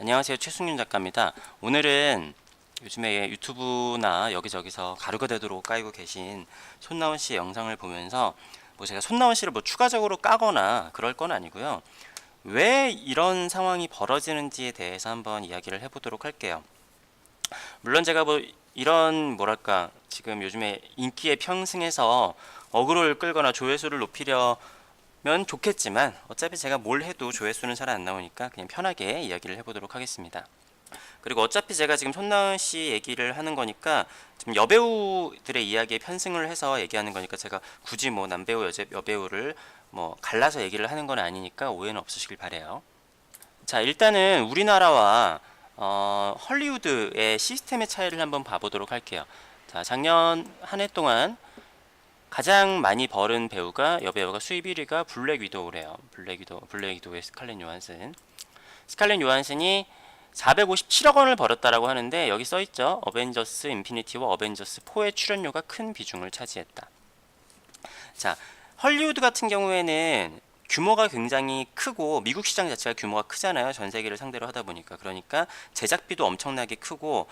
안녕하세요. 최승윤 작가입니다. 오늘은 요즘에 유튜브나 여기저기서 가루가 되도록 까이고 계신 손나온 씨의 영상을 보면서 제가 손나온 씨를 추가적으로 까거나 그럴 건 아니고요. 왜 이런 상황이 벌어지는지에 대해서 한번 이야기를 해보도록 할게요. 물론 제가 이런 지금 요즘에 인기에 편승해서 어그로를 끌거나 조회수를 높이려면 좋겠지만 어차피 제가 뭘 해도 조회수는 잘 안 나오니까 그냥 편하게 이야기를 해보도록 하겠습니다. 그리고 어차피 제가 지금 손나은 씨 얘기를 하는 거니까 지금 여배우들의 이야기에 편승을 해서 얘기하는 거니까 제가 굳이 남배우 여배우를 갈라서 얘기를 하는 건 아니니까 오해는 없으시길 바래요. 자, 일단은 우리나라와 헐리우드의 시스템의 차이를 한번 봐보도록 할게요. 자, 작년 한 해 동안 가장 많이 벌은 여배우가 수입 1위가 블랙 위도우래요. 블랙 위도우의 스칼렛 요한슨. 스칼렛 요한슨이 457억 원을 벌었다라고 하는데 여기 써있죠. 어벤져스 인피니티와 어벤져스 4의 출연료가 큰 비중을 차지했다. 자, 헐리우드 같은 경우에는 규모가 굉장히 크고 미국 시장 자체가 규모가 크잖아요. 전 세계를 상대로 하다 보니까. 그러니까 제작비도 엄청나게 크고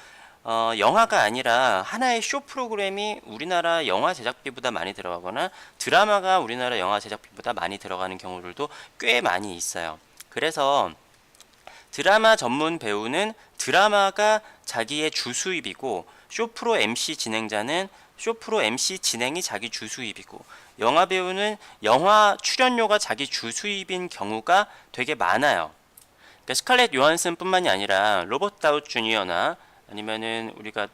영화가 아니라 하나의 쇼 프로그램이 우리나라 영화 제작비보다 많이 들어가거나 드라마가 우리나라 영화 제작비보다 많이 들어가는 경우들도 꽤 많이 있어요. 그래서 드라마 전문 배우는 드라마가 자기의 주 수입이고 쇼프로 MC 진행자는 쇼프로 MC 진행이 자기 주 수입이고 영화 배우는 영화 출연료가 자기 주 수입인 경우가 되게 많아요. 그러니까 스칼렛 요한슨 뿐만이 아니라 로버트 다우 주니어나 아니면은 우리가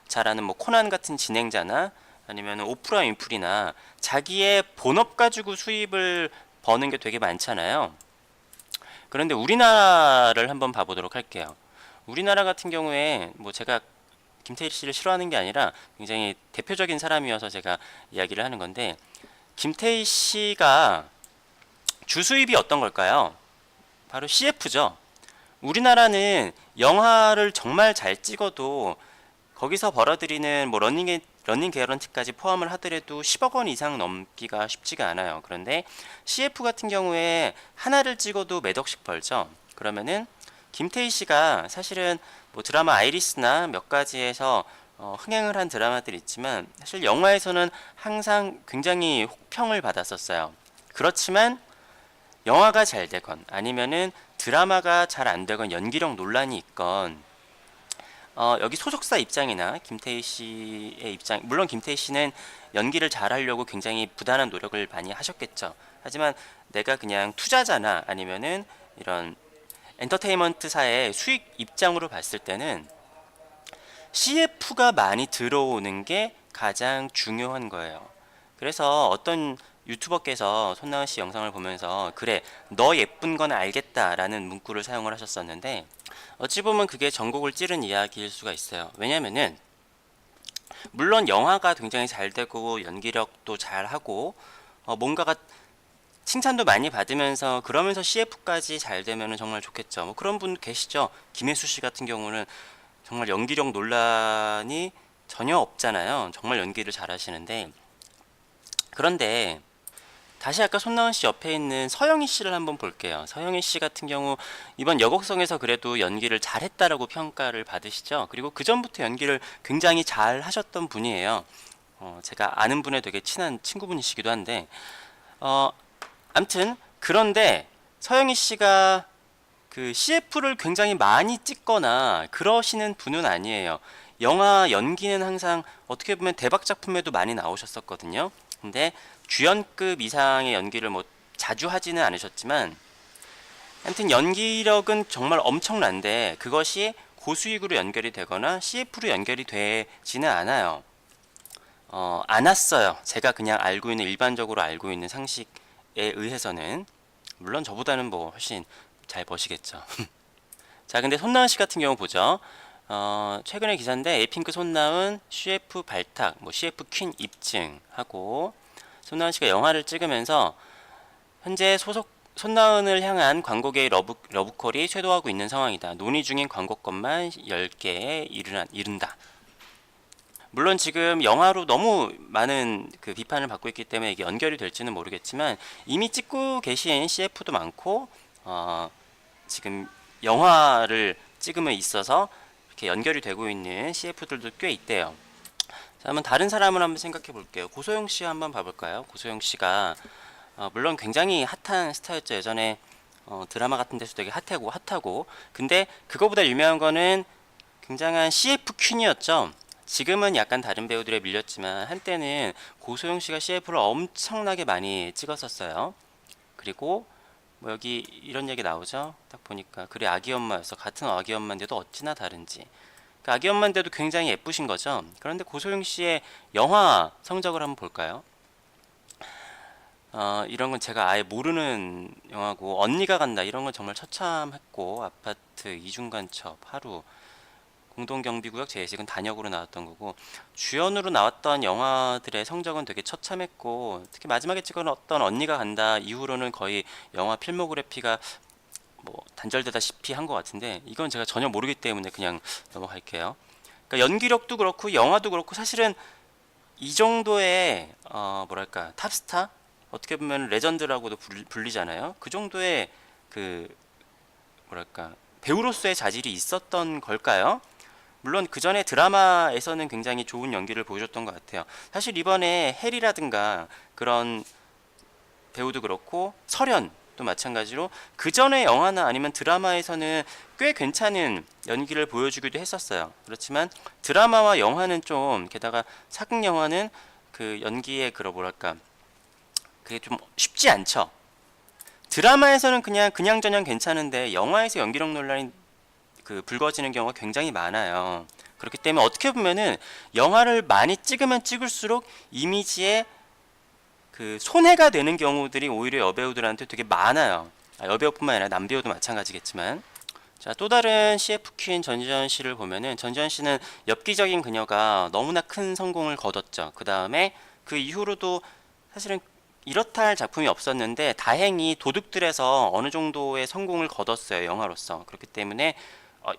잘 아는 코난 같은 진행자나 아니면은 오프라 윈프리나 자기의 본업 가지고 수입을 버는 게 되게 많잖아요. 그런데 우리나라를 한번 봐보도록 할게요. 우리나라 같은 경우에 제가 김태희 씨를 싫어하는 게 아니라 굉장히 대표적인 사람이어서 제가 이야기를 하는 건데 김태희 씨가 주수입이 어떤 걸까요? 바로 CF죠. 우리나라는 영화를 정말 잘 찍어도 거기서 벌어들이는 러닝 개런티까지 포함을 하더라도 10억 원 이상 넘기가 쉽지가 않아요. 그런데 CF 같은 경우에 하나를 찍어도 몇 억씩 벌죠. 그러면은 김태희 씨가 사실은 드라마 아이리스나 몇 가지에서 흥행을 한 드라마들이 있지만 사실 영화에서는 항상 굉장히 혹평을 받았었어요. 그렇지만 영화가 잘 되건 아니면은 드라마가 잘 안 되건 연기력 논란이 있건 여기 소속사 입장이나 김태희 씨의 입장, 물론 김태희 씨는 연기를 잘하려고 굉장히 부단한 노력을 많이 하셨겠죠. 하지만 내가 그냥 투자자나 아니면은 이런 엔터테인먼트사의 수익 입장으로 봤을 때는 CF가 많이 들어오는 게 가장 중요한 거예요. 그래서 어떤 유튜버께서 손나은 씨 영상을 보면서 그래 너 예쁜 건 알겠다라는 문구를 사용을 하셨었는데 어찌 보면 그게 전곡을 찌른 이야기일 수가 있어요. 왜냐면은 물론 영화가 굉장히 잘 되고 연기력도 잘하고 뭔가가 칭찬도 많이 받으면서 그러면서 CF까지 잘 되면은 정말 좋겠죠. 그런 분 계시죠. 김혜수 씨 같은 경우는 정말 연기력 논란이 전혀 없잖아요. 정말 연기를 잘하시는데 그런데 다시 아까 손나은 씨 옆에 있는 서영희 씨를 한번 볼게요. 서영희 씨 같은 경우 이번 여곡성에서 그래도 연기를 잘했다라고 평가를 받으시죠. 그리고 그 전부터 연기를 굉장히 잘 하셨던 분이에요. 제가 아는 분의 되게 친한 친구분이시기도 한데 암튼 그런데 서영희 씨가 그 CF를 굉장히 많이 찍거나 그러시는 분은 아니에요. 영화 연기는 항상 어떻게 보면 대박 작품에도 많이 나오셨었거든요. 근데 주연급 이상의 연기를 자주 하지는 않으셨지만 아무튼 연기력은 정말 엄청난데 그것이 고수익으로 연결이 되거나 CF로 연결이 되지는 않아요. 안 왔어요. 제가 그냥 일반적으로 알고 있는 상식에 의해서는 물론 저보다는 훨씬 잘 버시겠죠. 자, 근데 손나은 씨 같은 경우 보죠. 최근에 기사인데 에이핑크 손나은 CF 발탁, CF 퀸 입증하고 손나은 씨가 영화를 찍으면서 현재 소속 손나은을 향한 광고계의 러브콜이 쇄도하고 있는 상황이다. 논의 중인 광고건만 10개에 이른다. 물론 지금 영화로 너무 많은 그 비판을 받고 있기 때문에 이게 연결이 될지는 모르겠지만 이미 찍고 계신 CF도 많고 지금 영화를 찍음에 있어서 이렇게 연결이 되고 있는 CF들도 꽤 있대요. 자, 한번 다른 사람을 한번 생각해 볼게요. 고소영 씨 한번 봐볼까요? 고소영 씨가 물론 굉장히 핫한 스타였죠. 예전에 드라마 같은 데서 되게 핫하고 근데 그거보다 유명한 거는 굉장한 CF 퀸이었죠. 지금은 약간 다른 배우들에 밀렸지만 한때는 고소영 씨가 CF를 엄청나게 많이 찍었었어요. 그리고 뭐 여기 이런 얘기 나오죠. 딱 보니까 그래 아기 엄마여서 같은 아기 엄마인데도 어찌나 다른지. 그 아기 엄마인데도 굉장히 예쁘신 거죠. 그런데 고소영 씨의 영화 성적을 한번 볼까요? 이런 건 제가 아예 모르는 영화고 언니가 간다 이런 건 정말 처참했고 아파트 이중간첩 하루 공동경비구역 재해식은 단역으로 나왔던 거고 주연으로 나왔던 영화들의 성적은 되게 처참했고 특히 마지막에 찍었던 언니가 간다 이후로는 거의 영화 필모그래피가 뭐 단절되다시피 한 것 같은데 이건 제가 전혀 모르기 때문에 그냥 넘어갈게요. 그러니까 연기력도 그렇고 영화도 그렇고 사실은 이 정도의 뭐랄까 탑스타 어떻게 보면 레전드라고도 불리잖아요. 그 정도의 그 뭐랄까 배우로서의 자질이 있었던 걸까요? 물론 그 전에 드라마에서는 굉장히 좋은 연기를 보여줬던 것 같아요. 사실 이번에 해리라든가 그런 배우도 그렇고 설현도 마찬가지로 그 전에 영화나 아니면 드라마에서는 꽤 괜찮은 연기를 보여주기도 했었어요. 그렇지만 드라마와 영화는 좀 게다가 사극 영화는 그 연기의 그런 뭐랄까 그게 좀 쉽지 않죠. 드라마에서는 그냥저냥 괜찮은데 영화에서 연기력 논란이 그 불거지는 경우가 굉장히 많아요. 그렇기 때문에 어떻게 보면은 영화를 많이 찍으면 찍을수록 이미지에 그 손해가 되는 경우들이 오히려 여배우들한테 되게 많아요. 여배우뿐만 아니라 남배우도 마찬가지겠지만. 자, 또 다른 CF 퀸 전지현 씨를 보면은 전지현 씨는 엽기적인 그녀가 너무나 큰 성공을 거뒀죠. 그 다음에 그 이후로도 사실은 이렇다 할 작품이 없었는데 다행히 도둑들에서 어느 정도의 성공을 거뒀어요. 영화로서. 그렇기 때문에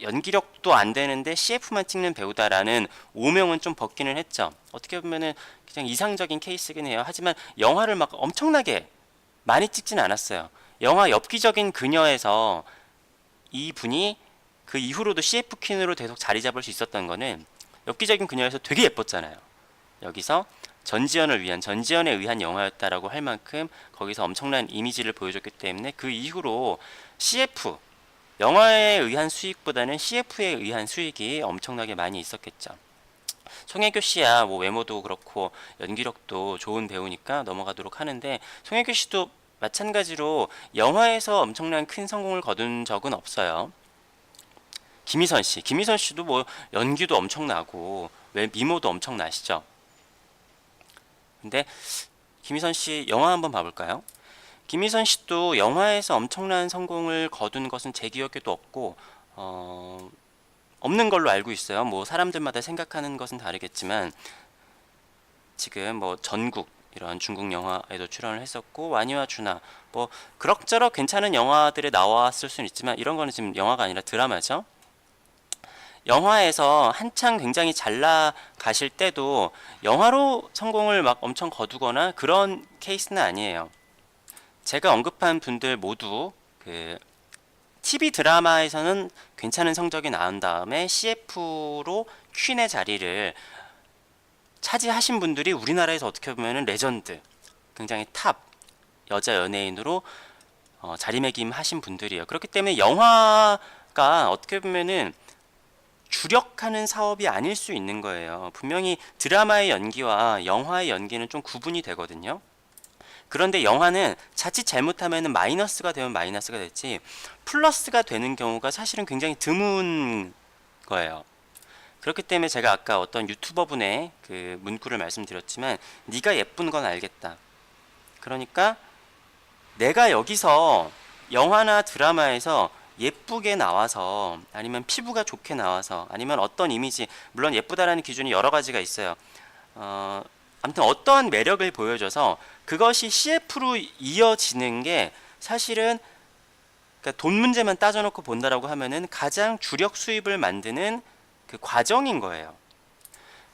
연기력도 안 되는데 CF만 찍는 배우다라는 오명은 좀 벗기는 했죠. 어떻게 보면은 그냥 이상적인 케이스긴 해요. 하지만 영화를 막 엄청나게 많이 찍진 않았어요. 영화 엽기적인 그녀에서 이 분이 그 이후로도 CF 퀸으로 계속 자리 잡을 수 있었던 거는 엽기적인 그녀에서 되게 예뻤잖아요. 여기서 전지현에 의한 영화였다라고 할 만큼 거기서 엄청난 이미지를 보여줬기 때문에 그 이후로 CF 영화에 의한 수익보다는 CF에 의한 수익이 엄청나게 많이 있었겠죠. 송혜교 씨야 뭐 외모도 그렇고 연기력도 좋은 배우니까 넘어가도록 하는데 송혜교 씨도 마찬가지로 영화에서 엄청난 큰 성공을 거둔 적은 없어요. 김희선 씨도 뭐 연기도 엄청나고 미모도 엄청나시죠. 근데 김희선 씨 영화 한번 봐볼까요? 김희선 씨도 영화에서 엄청난 성공을 거둔 것은 제 기억에도 없고 없는 걸로 알고 있어요. 뭐 사람들마다 생각하는 것은 다르겠지만 지금 뭐 전국 이런 중국 영화에도 출연을 했었고 와니와 주나 뭐 그럭저럭 괜찮은 영화들에 나왔을 수는 있지만 이런 거는 지금 영화가 아니라 드라마죠. 영화에서 한창 굉장히 잘 나가실 때도 영화로 성공을 막 엄청 거두거나 그런 케이스는 아니에요. 제가 언급한 분들 모두 그 TV 드라마에서는 괜찮은 성적이 나온 다음에 CF로 퀸의 자리를 차지하신 분들이 우리나라에서 어떻게 보면 레전드, 굉장히 탑 여자 연예인으로 자리매김하신 분들이에요. 그렇기 때문에 영화가 어떻게 보면은 주력하는 사업이 아닐 수 있는 거예요. 분명히 드라마의 연기와 영화의 연기는 좀 구분이 되거든요. 그런데 영화는 자칫 잘못하면 마이너스가 되면 마이너스가 됐지 플러스가 되는 경우가 사실은 굉장히 드문 거예요. 그렇기 때문에 제가 아까 어떤 유튜버분의 그 문구를 말씀드렸지만 네가 예쁜 건 알겠다. 그러니까 내가 여기서 영화나 드라마에서 예쁘게 나와서 아니면 피부가 좋게 나와서 아니면 어떤 이미지 물론 예쁘다라는 기준이 여러 가지가 있어요. 아무튼 어떠한 매력을 보여줘서 그것이 CF로 이어지는 게 사실은 그러니까 돈 문제만 따져놓고 본다라고 하면은 가장 주력 수입을 만드는 그 과정인 거예요.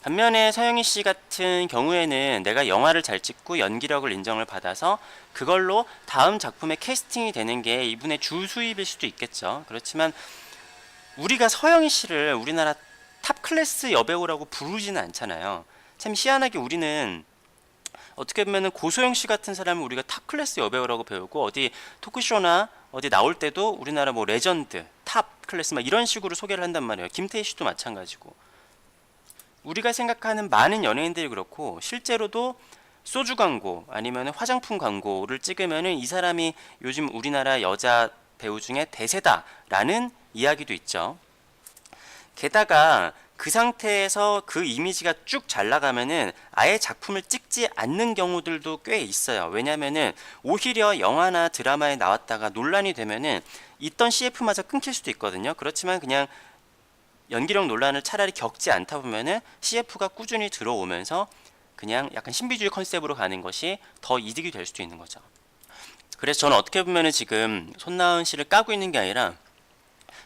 반면에 서영희 씨 같은 경우에는 내가 영화를 잘 찍고 연기력을 인정을 받아서 그걸로 다음 작품에 캐스팅이 되는 게 이분의 주 수입일 수도 있겠죠. 그렇지만 우리가 서영희 씨를 우리나라 탑 클래스 여배우라고 부르지는 않잖아요. 참 희한하게 우리는 어떻게 보면은 고소영 씨 같은 사람을 우리가 탑 클래스 여배우라고 배우고 어디 토크쇼나 어디 나올 때도 우리나라 뭐 레전드, 탑 클래스 막 이런 식으로 소개를 한단 말이에요. 김태희 씨도 마찬가지고. 우리가 생각하는 많은 연예인들이 그렇고 실제로도 소주 광고 아니면 화장품 광고를 찍으면은 이 사람이 요즘 우리나라 여자 배우 중에 대세다라는 이야기도 있죠. 게다가 그 상태에서 그 이미지가 쭉 잘 나가면은 아예 작품을 찍지 않는 경우들도 꽤 있어요. 왜냐면은 오히려 영화나 드라마에 나왔다가 논란이 되면은 있던 CF마저 끊길 수도 있거든요. 그렇지만 그냥 연기력 논란을 차라리 겪지 않다 보면은 CF가 꾸준히 들어오면서 그냥 약간 신비주의 컨셉으로 가는 것이 더 이득이 될 수도 있는 거죠. 그래서 저는 어떻게 보면은 지금 손나은 씨를 까고 있는 게 아니라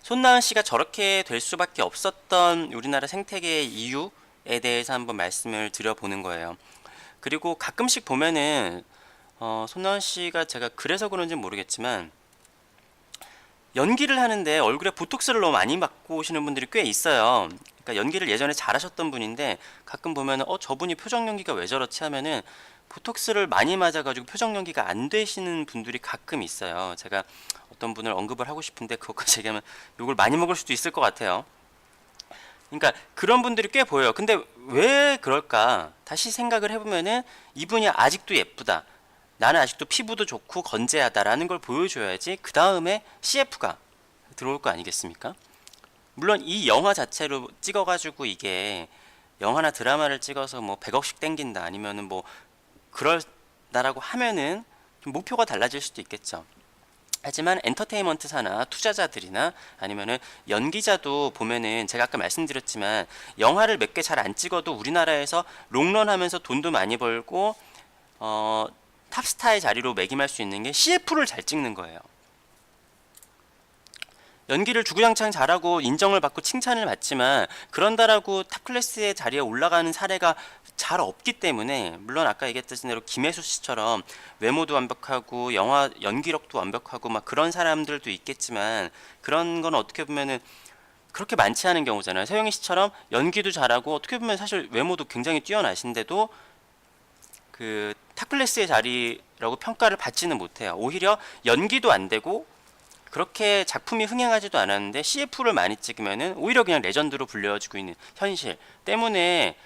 손나은 씨가 저렇게 될 수밖에 없었던 우리나라 생태계의 이유에 대해서 한번 말씀을 드려보는 거예요. 그리고 가끔씩 보면은 손나은 씨가 제가 그래서 그런지 모르겠지만 연기를 하는데 얼굴에 보톡스를 너무 많이 맞고 오시는 분들이 꽤 있어요. 그러니까 연기를 예전에 잘하셨던 분인데 가끔 보면은 저분이 표정 연기가 왜 저렇지 하면은 보톡스를 많이 맞아가지고 표정 연기가 안 되시는 분들이 가끔 있어요. 제가 어떤 분을 언급을 하고 싶은데 그것까지 얘기하면 욕을 많이 먹을 수도 있을 것 같아요. 그러니까 그런 분들이 꽤 보여요. 근데 왜 그럴까? 다시 생각을 해보면은 이분이 아직도 예쁘다. 나는 아직도 피부도 좋고 건재하다라는 걸 보여줘야지 그 다음에 CF가 들어올 거 아니겠습니까? 물론 이 영화 자체로 찍어가지고 이게 영화나 드라마를 찍어서 뭐 100억씩 땡긴다 아니면은 뭐 그럴다라고 하면은 좀 목표가 달라질 수도 있겠죠. 하지만 엔터테인먼트사나 투자자들이나 아니면은 연기자도 보면은 제가 아까 말씀드렸지만 영화를 몇 개 잘 안 찍어도 우리나라에서 롱런하면서 돈도 많이 벌고 탑스타의 자리로 매김할 수 있는 게 CF를 잘 찍는 거예요. 연기를 주구장창 잘하고 인정을 받고 칭찬을 받지만 그런다라고 탑클래스의 자리에 올라가는 사례가 잘 없기 때문에 물론 아까 얘기했던 대로 김혜수 씨처럼 외모도 완벽하고 영화 연기력도 완벽하고 막 그런 사람들도 있겠지만 그런 건 어떻게 보면은 그렇게 많지 않은 경우잖아요. 서영희 씨처럼 연기도 잘하고 어떻게 보면 사실 외모도 굉장히 뛰어나신데도 그 탑클래스의 자리라고 평가를 받지는 못해요. 오히려 연기도 안 되고 그렇게 작품이 흥행하지도 않았는데 CF를 많이 찍으면은 오히려 그냥 레전드로 불려지고 있는 현실 때문에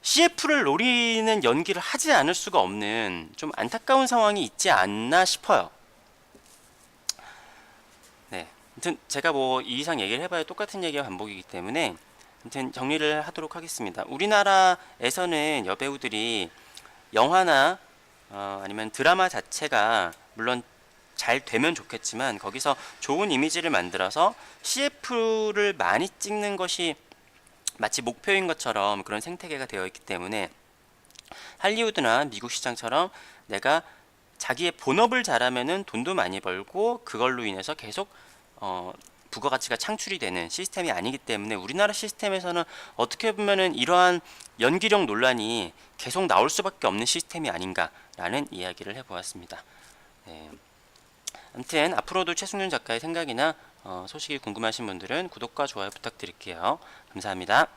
CF를 노리는 연기를 하지 않을 수가 없는 좀 안타까운 상황이 있지 않나 싶어요. 네, 아무튼 제가 뭐 이 이상 얘기를 해봐야 똑같은 얘기가 반복이기 때문에 아무튼 정리를 하도록 하겠습니다. 우리나라에서는 여배우들이 영화나 아니면 드라마 자체가 물론 잘 되면 좋겠지만 거기서 좋은 이미지를 만들어서 CF를 많이 찍는 것이 마치 목표인 것처럼 그런 생태계가 되어 있기 때문에 할리우드나 미국 시장처럼 내가 자기의 본업을 잘하면은 돈도 많이 벌고 그걸로 인해서 계속 부가가치가 창출이 되는 시스템이 아니기 때문에 우리나라 시스템에서는 어떻게 보면은 이러한 연기력 논란이 계속 나올 수밖에 없는 시스템이 아닌가라는 이야기를 해보았습니다. 네. 아무튼 앞으로도 최승준 작가의 생각이나 소식이 궁금하신 분들은 구독과 좋아요 부탁드릴게요. 감사합니다.